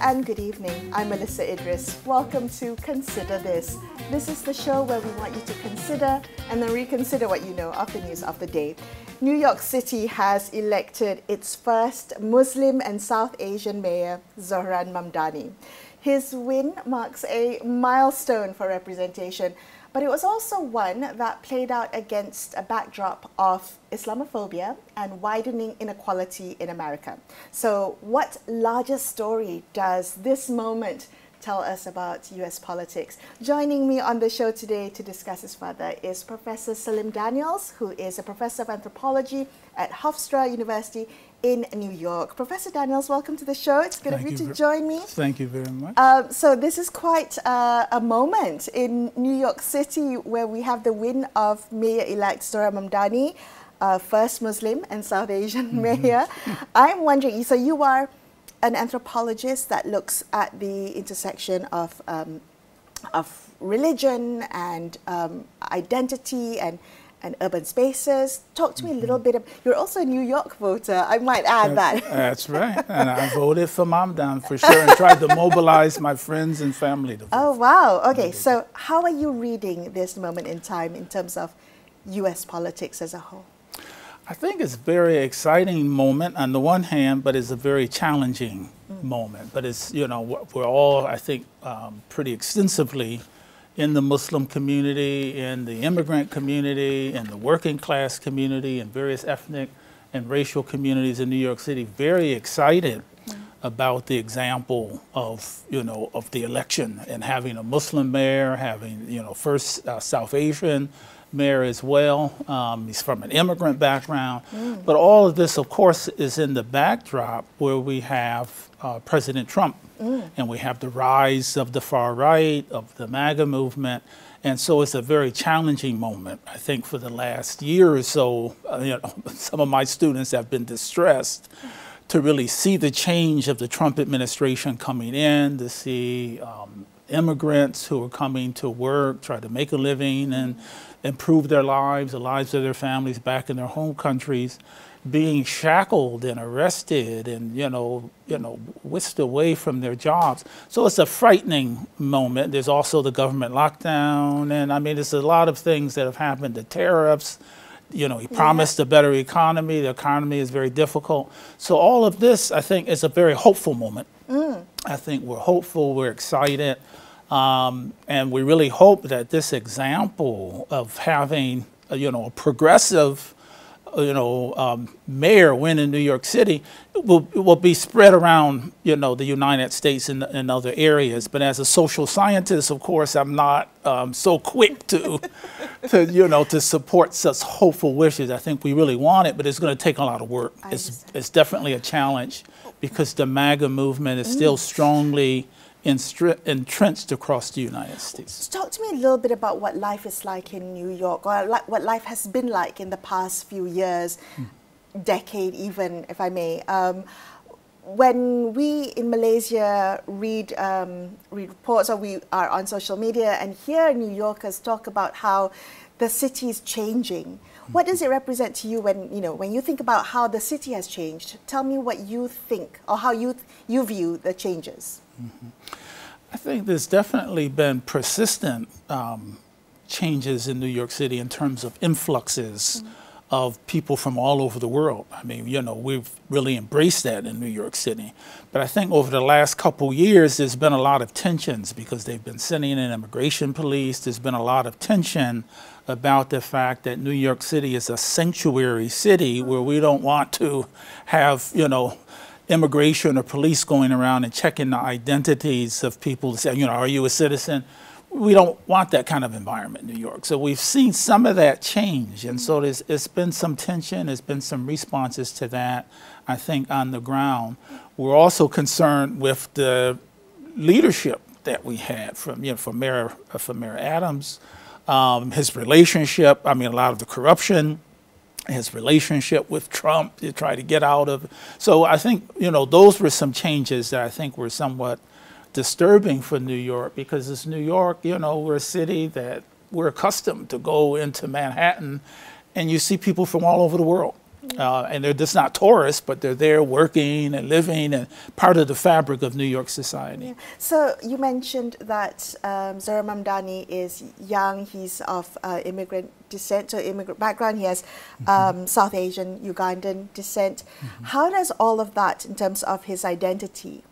and good evening. I'm Melisa Idris. Welcome to Consider This. This is the show where we want you to consider and then reconsider what you know of the news of the day. New York City has elected its first Muslim and South Asian mayor, Zohran Mamdani. His win marks a milestone for representation, but it was also one that played out against a backdrop of Islamophobia and widening inequality in America. So what larger story does this moment tell us about US politics? Joining me on the show today to discuss this further is Professor Salim Daniels, who is a professor of anthropology at Hofstra University in New York. Professor Daniels, welcome to the show. It's good of you to join me. Thank you very much. So this is quite a moment in New York City where we have the win of Mayor-elect Zohran Mamdani, first Muslim and South Asian mayor. I'm wondering, so you are an anthropologist that looks at the intersection of religion and identity and urban spaces. Talk to me a little bit. You're also a New York voter, I might add that. That's right. And I voted for Mamdani for sure and tried to mobilize my friends and family to vote. Oh, wow. Okay, so how are you reading this moment in time in terms of US politics as a whole? I think it's a very exciting moment on the one hand, but it's a very challenging moment. But it's, you know, we're all, I think, pretty extensively in the Muslim community, in the immigrant community, in the working class community, and various ethnic and racial communities in New York City, very excited about the example of, you know, of the election and having a Muslim mayor, having, you know, first South Asian mayor as well. He's from an immigrant background. But all of this, of course, is in the backdrop where we have President Trump. And we have the rise of the far right, of the MAGA movement. And so it's a very challenging moment. I think for the last year or so, you know, some of my students have been distressed to really see the change of the Trump administration coming in, to see immigrants who are coming to work, try to make a living and improve their lives, the lives of their families back in their home countries, being shackled and arrested and, you know, whisked away from their jobs. So it's a frightening moment. There's also the government lockdown. And I mean, there's a lot of things that have happened, the tariffs. You know, he promised a better economy. The economy is very difficult. So all of this, I think, is a very hopeful moment. I think we're hopeful, we're excited. And we really hope that this example of having, you know, a progressive, you know, mayor win in New York City will be spread around, you know, the United States and other areas. But as a social scientist, of course, I'm not so quick to you know, to support such hopeful wishes. I think we really want it, but it's going to take a lot of work. It's definitely a challenge because the MAGA movement is still strongly entrenched across the United States. Talk to me a little bit about what life is like in New York, or what life has been like in the past few years, decade even, if I may. When we in Malaysia read reports, or we are on social media and hear New Yorkers talk about how the city is changing, what does it represent to you when you think about how the city has changed? Tell me what you think, or how you view the changes. I think there's definitely been persistent changes in New York City in terms of influxes of people from all over the world. I mean, you know, we've really embraced that in New York City. But I think over the last couple years, there's been a lot of tensions because they've been sending in immigration police. There's been a lot of tension about the fact that New York City is a sanctuary city where we don't want to have, you know, immigration or police going around and checking the identities of people to say, you know, are you a citizen? We don't want that kind of environment in New York. So we've seen some of that change. And so it's been some tension, there's been some responses to that, I think, on the ground. We're also concerned with the leadership that we had from, you know, from Mayor Adams, his relationship, I mean, a lot of the corruption, his relationship with Trump to try to get out of. So I think, you know, those were some changes that I think were somewhat disturbing for New York, because it's New York, you know, we're a city that we're accustomed to go into Manhattan and you see people from all over the world. And they're just not tourists, but they're there working and living and part of the fabric of New York society. Yeah. So you mentioned that Zohran Mamdani is young, he's of immigrant descent, so immigrant background, he has South Asian, Ugandan descent. How does all of that, in terms of his identity,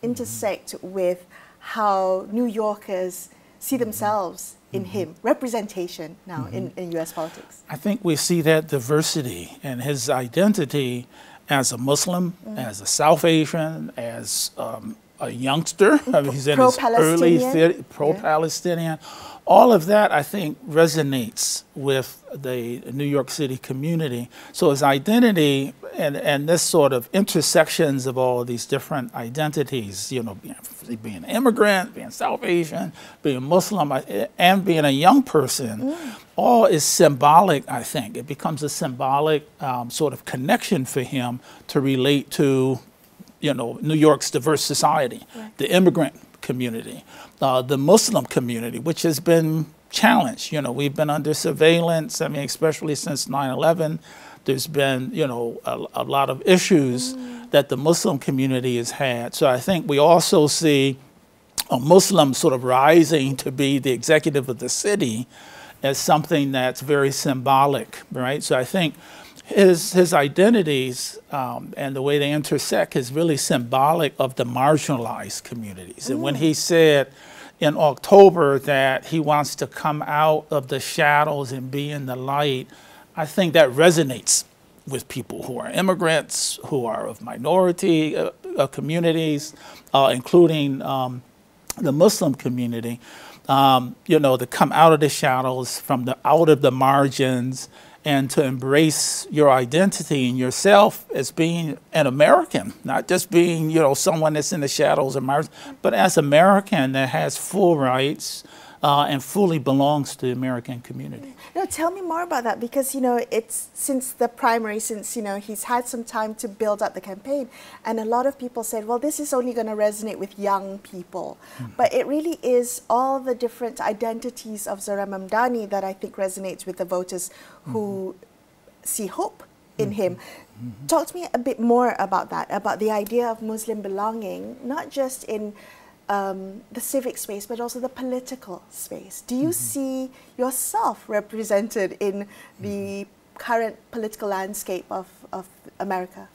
intersect with how New Yorkers see themselves in him, representation now in U.S. politics? I think we see that diversity and his identity as a Muslim, as a South Asian, as a youngster. I mean, he's in his early pro-Palestinian. All of that, I think, resonates with the New York City community. So his identity and this sort of intersections of all of these different identities, you know, being an immigrant, being South Asian, being Muslim, and being a young person, all is symbolic, I think. It becomes a symbolic sort of connection for him to relate to, you know, New York's diverse society, the immigrant community, the Muslim community, which has been challenged. You know, we've been under surveillance. I mean, especially since 9/11, there's been, you know, a lot of issues that the Muslim community has had. So I think we also see a Muslim sort of rising to be the executive of the city as something that's very symbolic, right? So I think his identities and the way they intersect is really symbolic of the marginalized communities. And when he said in October that he wants to come out of the shadows and be in the light, I think that resonates with people who are immigrants, who are of minority communities, including the Muslim community, you know, to come out of the shadows, out of the margins, and to embrace your identity and yourself as being an American, not just being, you know, someone that's in the shadows of margins, but as American that has full rights and fully belongs to the American community. No, tell me more about that, because, you know, it's since the primary, since, you know, he's had some time to build up the campaign, and a lot of people said, well, this is only going to resonate with young people. But it really is all the different identities of Zohran Mamdani that I think resonates with the voters who see hope in him. Talk to me a bit more about that, about the idea of Muslim belonging, not just in the civic space, but also the political space. Do you see yourself represented in the current political landscape of America?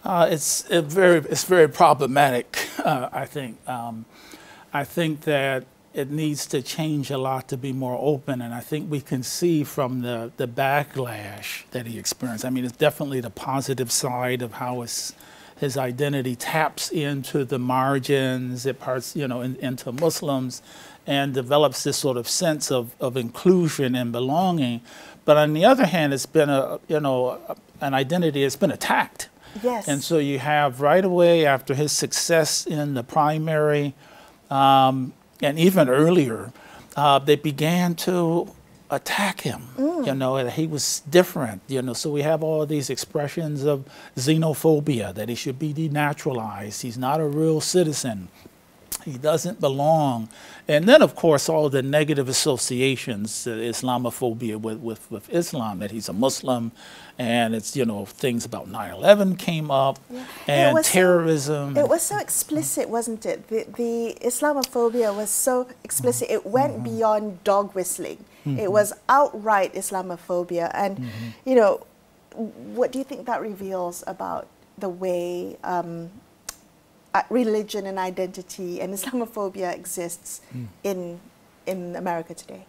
It's very problematic, I think. I think that it needs to change a lot to be more open, and I think we can see from the backlash that he experienced. I mean, it's definitely the positive side of how his identity taps into the margins, it parts, you know, into Muslims, and develops this sort of sense of inclusion and belonging. But on the other hand, it's been an identity that's been attacked. Yes. And so you have right away after his success in the primary, and even earlier, they began to attack him, you know, that he was different, you know. So we have all of these expressions of xenophobia, that he should be denaturalized, he's not a real citizen, he doesn't belong. And then, of course, all the negative associations, Islamophobia with Islam, that he's a Muslim, and it's, you know, things about 9/11 came up, and terrorism. It was so explicit, wasn't it? The Islamophobia was so explicit, it went beyond dog whistling. It was outright Islamophobia. And, you know, what do you think that reveals about the way religion and identity and Islamophobia exists in America today?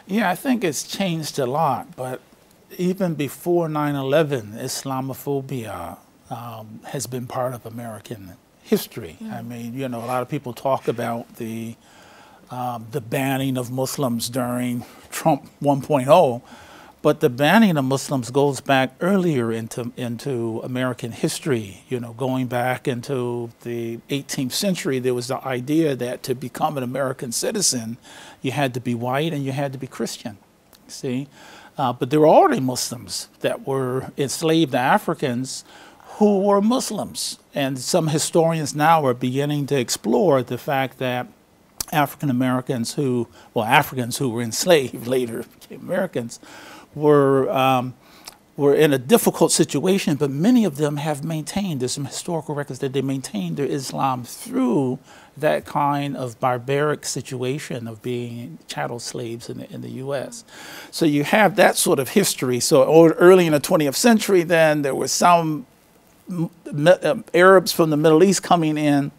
Yeah, I think it's changed a lot, but even before 9/11, Islamophobia has been part of American history. I mean, you know, a lot of people talk about the banning of Muslims during Trump 1.0, but the banning of Muslims goes back earlier into American history. You know, going back into the 18th century, there was the idea that to become an American citizen, you had to be white and you had to be Christian, see? But there were already Muslims that were enslaved Africans who were Muslims. And some historians now are beginning to explore the fact that African Americans Africans who were enslaved later became Americans, were were in a difficult situation, but many of them have maintained, there's some historical records that they maintained their Islam through that kind of barbaric situation of being chattel slaves in the U.S. So you have that sort of history. So early in the 20th century, then there were some Arabs from the Middle East coming in,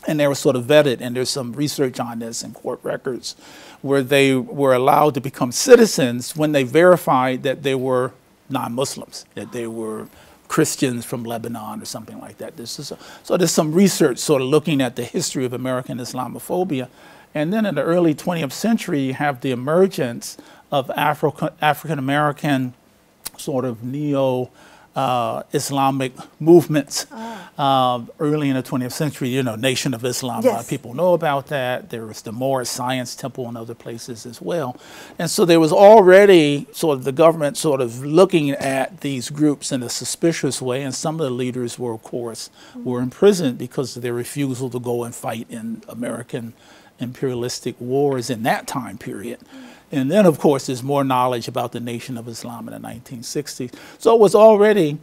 and they were sort of vetted, and there's some research on this in court records, where they were allowed to become citizens when they verified that they were non-Muslims, that they were Christians from Lebanon or something like that. So there's some research sort of looking at the history of American Islamophobia. And then in the early 20th century, you have the emergence of African-American sort of neo-Islamic movements. Early in the 20th century, you know, Nation of Islam, a lot of people know about that. There was the Moorish Science Temple and other places as well. And so there was already sort of the government sort of looking at these groups in a suspicious way, and some of the leaders were, of course, were imprisoned because of their refusal to go and fight in American imperialistic wars in that time period. And then, of course, there's more knowledge about the Nation of Islam in the 1960s. So it was already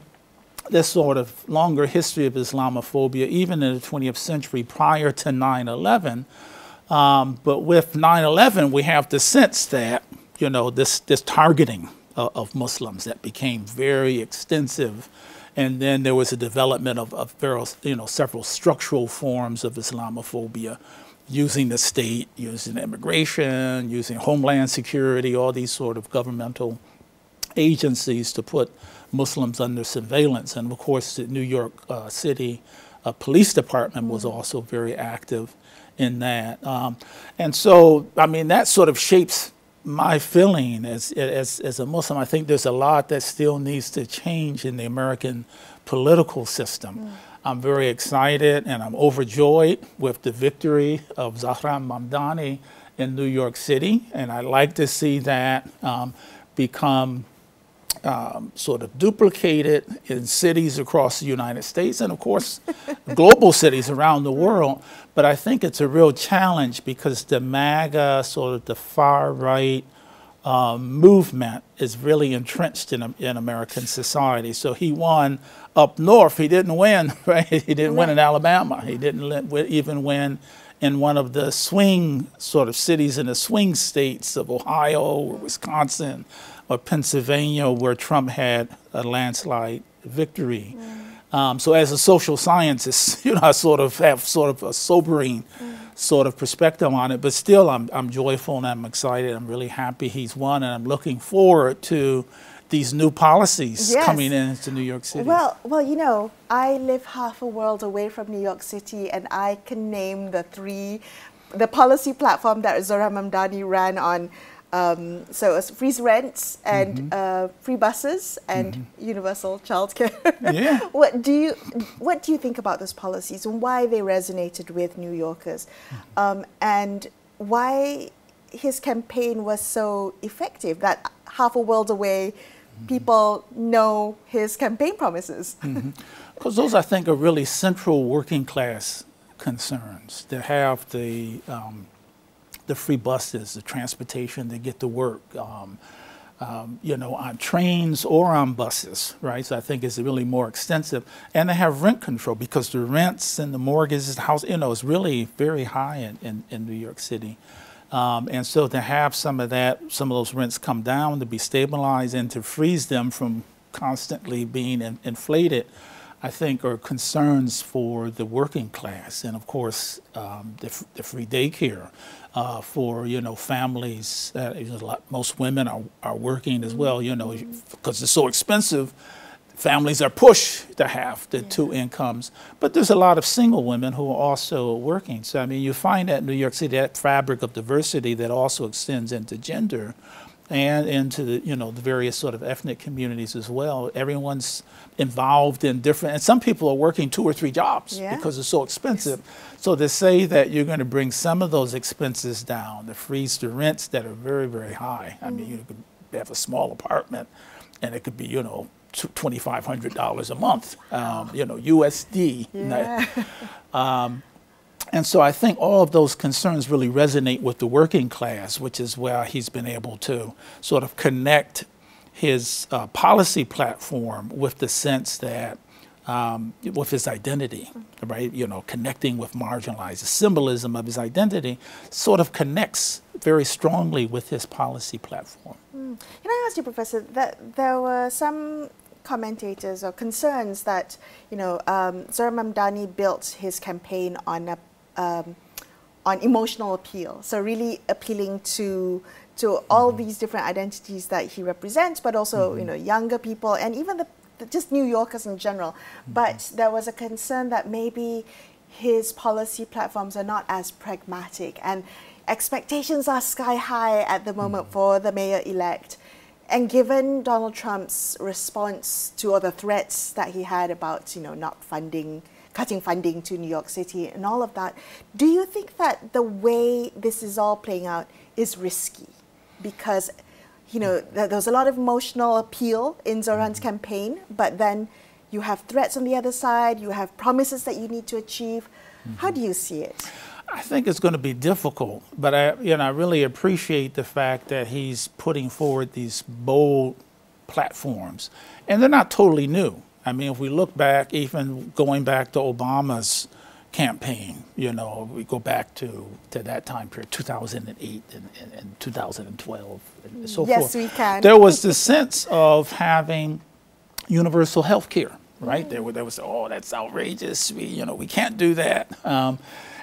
this sort of longer history of Islamophobia, even in the 20th century prior to 9/11. But with 9/11, we have the sense that, you know, this targeting of Muslims that became very extensive. And then there was a development of various, you know, several structural forms of Islamophobia, using the state, using immigration, using homeland security, all these sort of governmental agencies to put Muslims under surveillance. And of course, the New York City Police Department was also very active in that. And so, I mean, that sort of shapes my feeling as a Muslim. I think there's a lot that still needs to change in the American political system. I'm very excited and I'm overjoyed with the victory of Zohran Mamdani in New York City. And I'd like to see that become sort of duplicated in cities across the United States and, of course, global cities around the world. But I think it's a real challenge because the MAGA, sort of the far-right movement is really entrenched in American society. So he won up north. He didn't win, right? He didn't win in Alabama. He didn't even win in one of the swing sort of cities in the swing states of Ohio or Wisconsin or Pennsylvania, where Trump had a landslide victory. So as a social scientist, you know, I sort of have sort of a sobering sort of perspective on it, but still I'm joyful and I'm excited. I'm really happy he's won, and I'm looking forward to these new policies coming into New York City. Well, you know, I live half a world away from New York City, and I can name the policy platform that Zohran Mamdani ran on. So it was free rents and free buses and universal childcare. What do you think about those policies and why they resonated with New Yorkers, and why his campaign was so effective that half a world away, people know his campaign promises? Because those, I think, are really central working class concerns. To have the free buses, the transportation to get to work, you know, on trains or on buses, right? So I think it's really more extensive. And they have rent control because the rents and the mortgages, the house, you know, is really very high in New York City. And so to have some of those rents come down, to be stabilized and to freeze them from constantly being inflated, I think are concerns for the working class. And of course, the free daycare for, you know, families. Most women are working as well, you know, because it's so expensive. Families are pushed to have the two incomes, but there's a lot of single women who are also working. So, I mean, you find that in New York City, that fabric of diversity that also extends into gender and into the, you know, the various sort of ethnic communities as well. Everyone's involved in different, and some people are working 2 or 3 jobs because it's so expensive. So to say that you're going to bring some of those expenses down, to freeze the rents that are very, very high. I mean, you could have a small apartment and it could be, you know, $2,500 a month, you know, USD. And so I think all of those concerns really resonate with the working class, which is where he's been able to sort of connect his policy platform with the sense that with his identity, right? You know, connecting with marginalized, the symbolism of his identity sort of connects very strongly with his policy platform. Can I ask you, Professor, that there were some commentators or concerns that, you know, Zohran Mamdani built his campaign on on emotional appeal, so really appealing to all these different identities that he represents, but also, you know, younger people and even just New Yorkers in general. But there was a concern that maybe his policy platforms are not as pragmatic, and expectations are sky high at the moment for the mayor-elect. And given Donald Trump's response to all the threats that he had about, you know, not funding, cutting funding to New York City and all of that, do you think that the way this is all playing out is risky? Because, you know, there was a lot of emotional appeal in Zohran's campaign, but then you have threats on the other side, you have promises that you need to achieve. How do you see it? I think it's going to be difficult, but I really appreciate the fact that he's putting forward these bold platforms, and they're not totally new. I mean, if we look back, even going back to Obama's campaign, you know, we go back to that time period, 2008 and 2012 and so forth. Yes, we can. There was the sense of having universal health care, right? There was, oh, that's outrageous. We can't do that.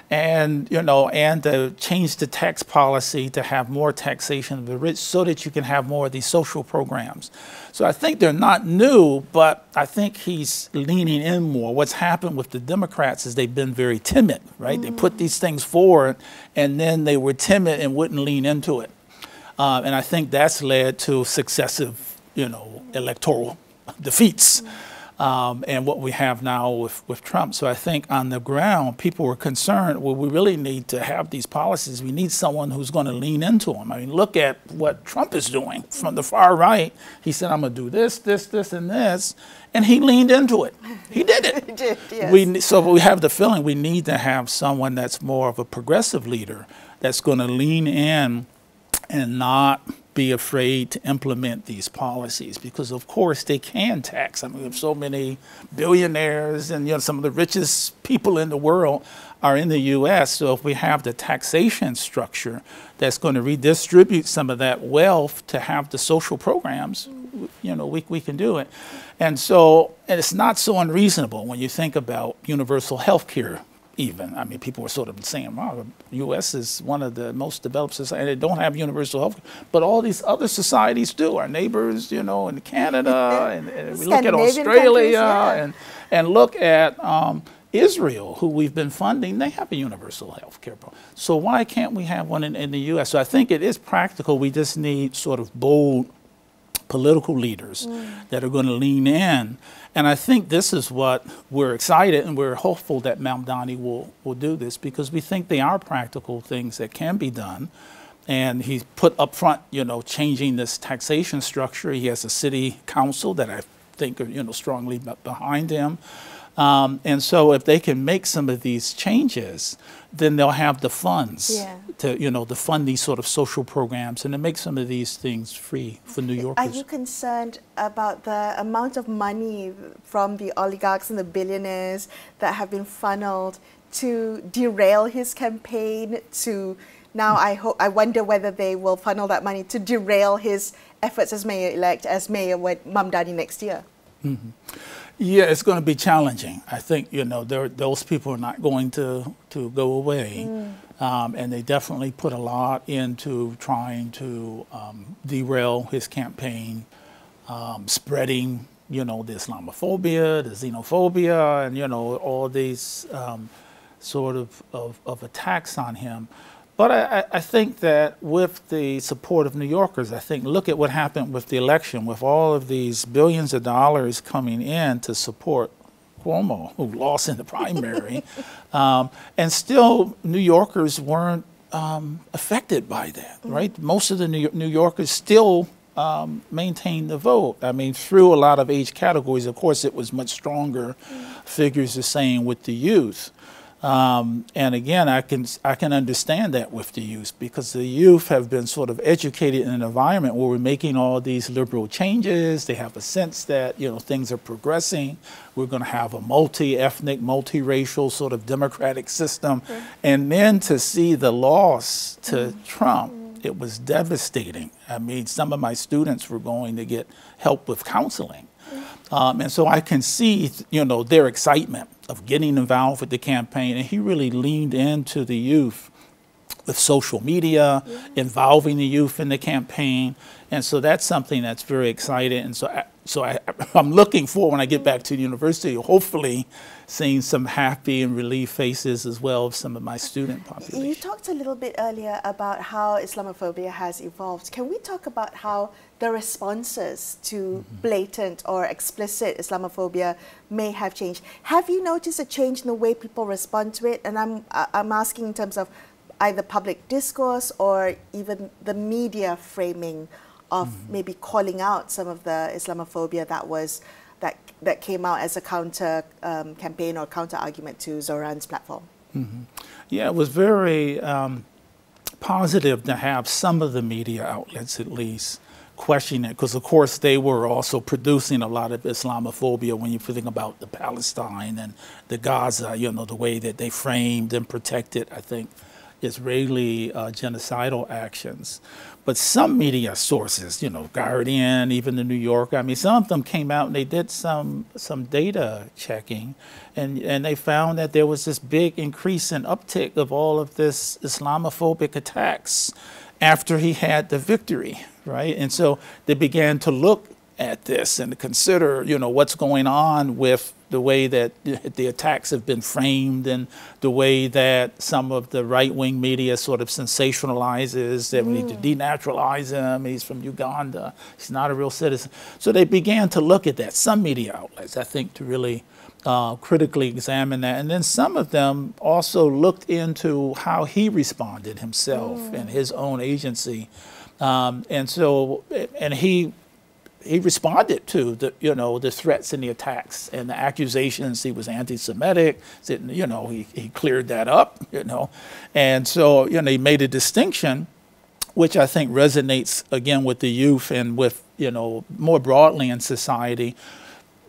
And to change the tax policy to have more taxation of the rich so that you can have more of these social programs. So I think they're not new, but I think he's leaning in more. What's happened with the Democrats is they've been very timid, right? They put these things forward and then they were timid and wouldn't lean into it. And I think that's led to successive, electoral defeats. And what we have now with Trump. So I think on the ground, people were concerned, well, we really need to have these policies. We need someone who's going to lean into them. I mean, look at what Trump is doing from the far right. He said, I'm going to do this, this, this, and this. And he leaned into it. He did it. He did, yes. So we have the feeling we need to have someone that's more of a progressive leader that's going to lean in and not be afraid to implement these policies, because of course they can tax. I mean, we have so many billionaires and some of the richest people in the world are in the U.S. So if we have the taxation structure that's going to redistribute some of that wealth to have the social programs, we can do it. And it's not so unreasonable when you think about universal health care. Even, I mean, people were sort of saying, wow, the U.S. is one of the most developed societies. They don't have universal health care, but all these other societies do. Our neighbors, in Canada, and we look at Australia, and look at Israel, who we've been funding. They have a universal health care program. So why can't we have one in the U.S.? So I think it is practical. We just need sort of bold political leaders that are going to lean in. And I think this is what we're excited and we're hopeful that Mamdani will do this, because we think they are practical things that can be done. And he's put up front, changing this taxation structure. He has a city council that I think are, strongly behind him. And so if they can make some of these changes, then they'll have the funds to, to fund these sort of social programs and to make some of these things free for New Yorkers. Are you concerned about the amount of money from the oligarchs and the billionaires that have been funneled to derail his campaign? Now I wonder whether they will funnel that money to derail his efforts as mayor-elect, as Mayor Mamdani next year. Yeah, it's going to be challenging. I think, those people are not going to go away. And they definitely put a lot into trying to derail his campaign, spreading, the Islamophobia, the xenophobia, and, all these sort of attacks on him. But I think that with the support of New Yorkers, look at what happened with the election, with all of these billions of dollars coming in to support Cuomo, who lost in the primary. And still, New Yorkers weren't affected by that, right? Most of the New Yorkers still maintained the vote. I mean, through a lot of age categories, of course, it was much stronger. Figures are saying with the youth. And again, I can understand that with the youth, because the youth have been sort of educated in an environment where we're making all these liberal changes. They have a sense that, you know, things are progressing. We're going to have a multi-ethnic, multiracial sort of democratic system. And then to see the loss to Trump, it was devastating. I mean, some of my students were going to get help with counseling. And so I can see, you know, their excitement of getting involved with the campaign. And he really leaned into the youth with social media, involving the youth in the campaign. And so that's something that's very exciting. And so I'm looking forward, when I get back to the university, hopefully seeing some happy and relieved faces as well of some of my student population. You talked a little bit earlier about how Islamophobia has evolved. Can we talk about how the responses to blatant or explicit Islamophobia may have changed? Have you noticed a change in the way people respond to it? And I'm asking in terms of either public discourse or even the media framing of maybe calling out some of the Islamophobia that came out as a counter campaign or counter argument to Zohran's platform. Yeah, it was very positive to have some of the media outlets at least question it, because of course they were also producing a lot of Islamophobia when you think about the Palestine and the Gaza, you know, the way that they framed and protected, I think, Israeli genocidal actions. But some media sources, you know, Guardian, even the New Yorker, I mean, some of them came out and they did some data checking, and they found that there was this big increase in uptick of all of this Islamophobic attacks after he had the victory, right? And so they began to look at this and to consider, you know, what's going on with the way that the attacks have been framed and the way that some of the right-wing media sort of sensationalizes that we need to denaturalize him, he's from Uganda, he's not a real citizen. So they began to look at that, some media outlets, I think, to really critically examine that. And then some of them also looked into how he responded himself and his own agency. And he responded to the, you know, the threats and the attacks and the accusations. He was anti-Semitic. You know, he cleared that up. You know, and so, you know, he made a distinction, which I think resonates again with the youth and with, you know, more broadly in society,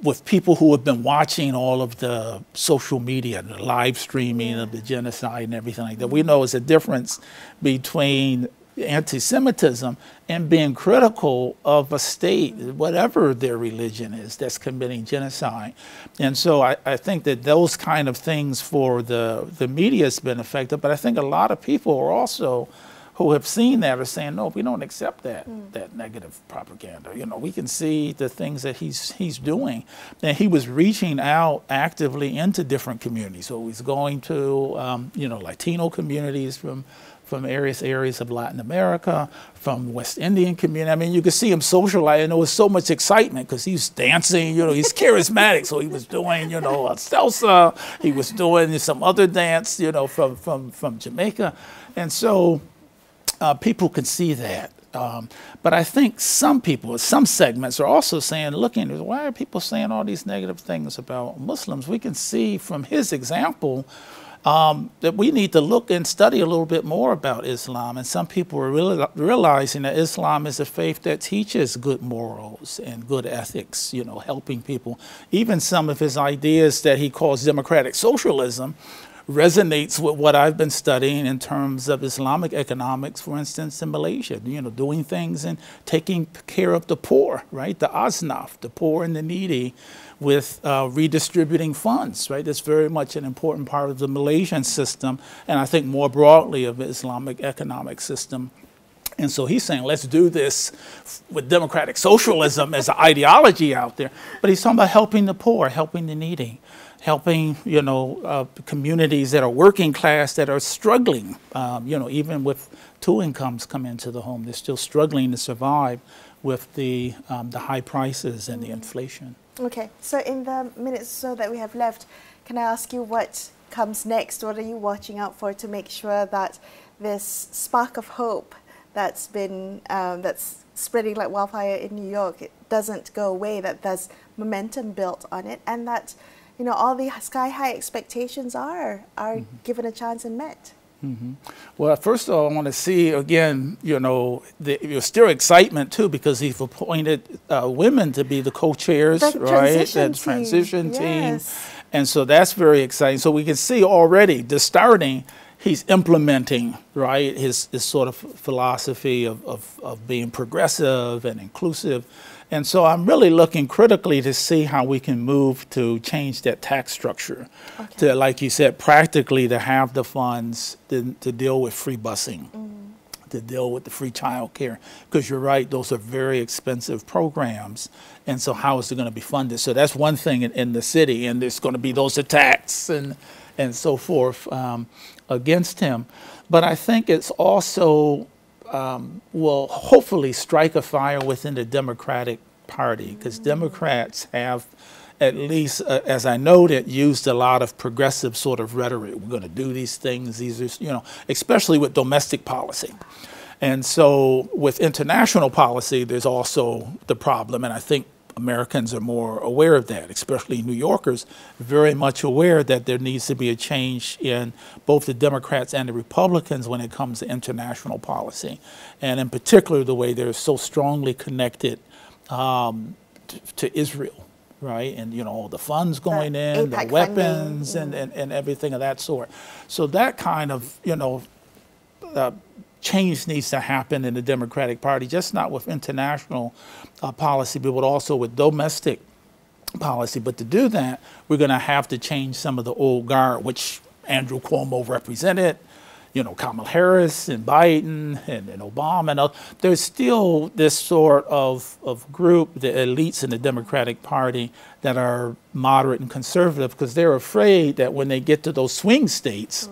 with people who have been watching all of the social media, the live streaming of the genocide and everything like that. We know there's a difference between anti-Semitism and being critical of a state, whatever their religion is, that's committing genocide. And so I think that those kind of things for the media has been affected, but I think a lot of people are also who have seen that are saying, no, we don't accept that negative propaganda. You know, we can see the things that he's doing. And he was reaching out actively into different communities. So he's going to, you know, Latino communities from various areas of Latin America, from West Indian community. I mean, you could see him socialize, and there was so much excitement because he's dancing, you know, he's charismatic. So he was doing, you know, salsa, he was doing some other dance, you know, from Jamaica. And so people can see that. But I think some people, some segments are also saying, looking, why are people saying all these negative things about Muslims? We can see from his example that we need to look and study a little bit more about Islam. And some people are really realizing that Islam is a faith that teaches good morals and good ethics, you know, helping people. Even some of his ideas that he calls democratic socialism resonates with what I've been studying in terms of Islamic economics, for instance, in Malaysia, you know, doing things and taking care of the poor, right? The asnaf, the poor and the needy, with redistributing funds, right? That's very much an important part of the Malaysian system, and I think more broadly of the Islamic economic system. And so he's saying, let's do this with democratic socialism as an ideology out there. But he's talking about helping the poor, helping the needy, helping, you know, communities that are working class that are struggling, you know, even with two incomes come into the home, they're still struggling to survive with the high prices and the inflation. Okay, so in the minutes or so that we have left, can I ask you what comes next? What are you watching out for to make sure that this spark of hope that's been that's spreading like wildfire in New York, it doesn't go away, that there's momentum built on it, and that you know, all the sky-high expectations are given a chance and met. Well, first of all, I want to see, again, you know, there's still excitement, too, because he's appointed women to be the co-chairs, right? The transition team. And so that's very exciting. So we can see already, just starting, he's implementing, right, his sort of philosophy of being progressive and inclusive. And so I'm really looking critically to see how we can move to change that tax structure to, like you said, practically to have the funds to deal with free busing, to deal with the free child care. Because you're right, those are very expensive programs. And so how is it going to be funded? So that's one thing in the city, and there's going to be those attacks and so forth against him. But I think it's also will hopefully strike a fire within the Democratic Party, because Democrats have, at least as I noted, used a lot of progressive sort of rhetoric. We're going to do these things. These are, you know, especially with domestic policy. And so with international policy, there's also the problem, and I think Americans are more aware of that, especially New Yorkers, very much aware that there needs to be a change in both the Democrats and the Republicans when it comes to international policy. And in particular, the way they're so strongly connected to Israel, right? And, you know, all the funds going in, the weapons and everything of that sort. So that kind of, you know, change needs to happen in the Democratic Party, just not with international policy, but also with domestic policy. But to do that, we're going to have to change some of the old guard, which Andrew Cuomo represented, you know, Kamala Harris and Biden and Obama. And there's still this sort of group, the elites in the Democratic Party, that are moderate and conservative, because they're afraid that when they get to those swing states,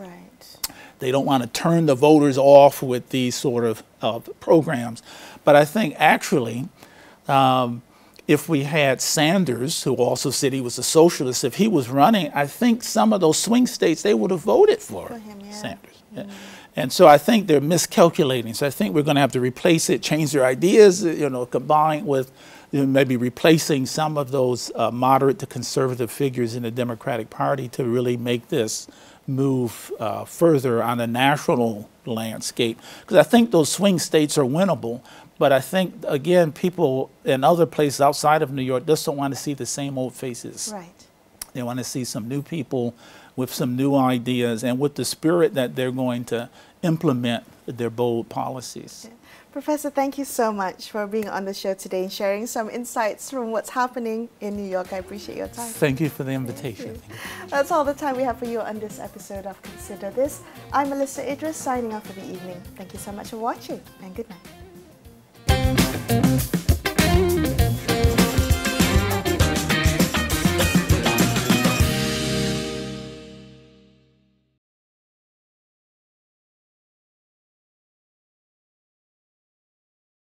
they don't want to turn the voters off with these sort of programs. But I think actually, if we had Sanders, who also said he was a socialist, if he was running, I think some of those swing states, they would have voted for him, Sanders. And so I think they're miscalculating. So I think we're going to have to replace it, change their ideas, you know, combined with maybe replacing some of those moderate to conservative figures in the Democratic Party to really make this move further on the national landscape. Because I think those swing states are winnable, but I think, again, people in other places outside of New York just don't want to see the same old faces. They want to see some new people with some new ideas and with the spirit that they're going to implement their bold policies. Professor, thank you so much for being on the show today and sharing some insights from what's happening in New York. I appreciate your time. Thank you for the invitation. That's all the time we have for you on this episode of Consider This. I'm Melisa Idris, signing off for the evening. Thank you so much for watching, and good night.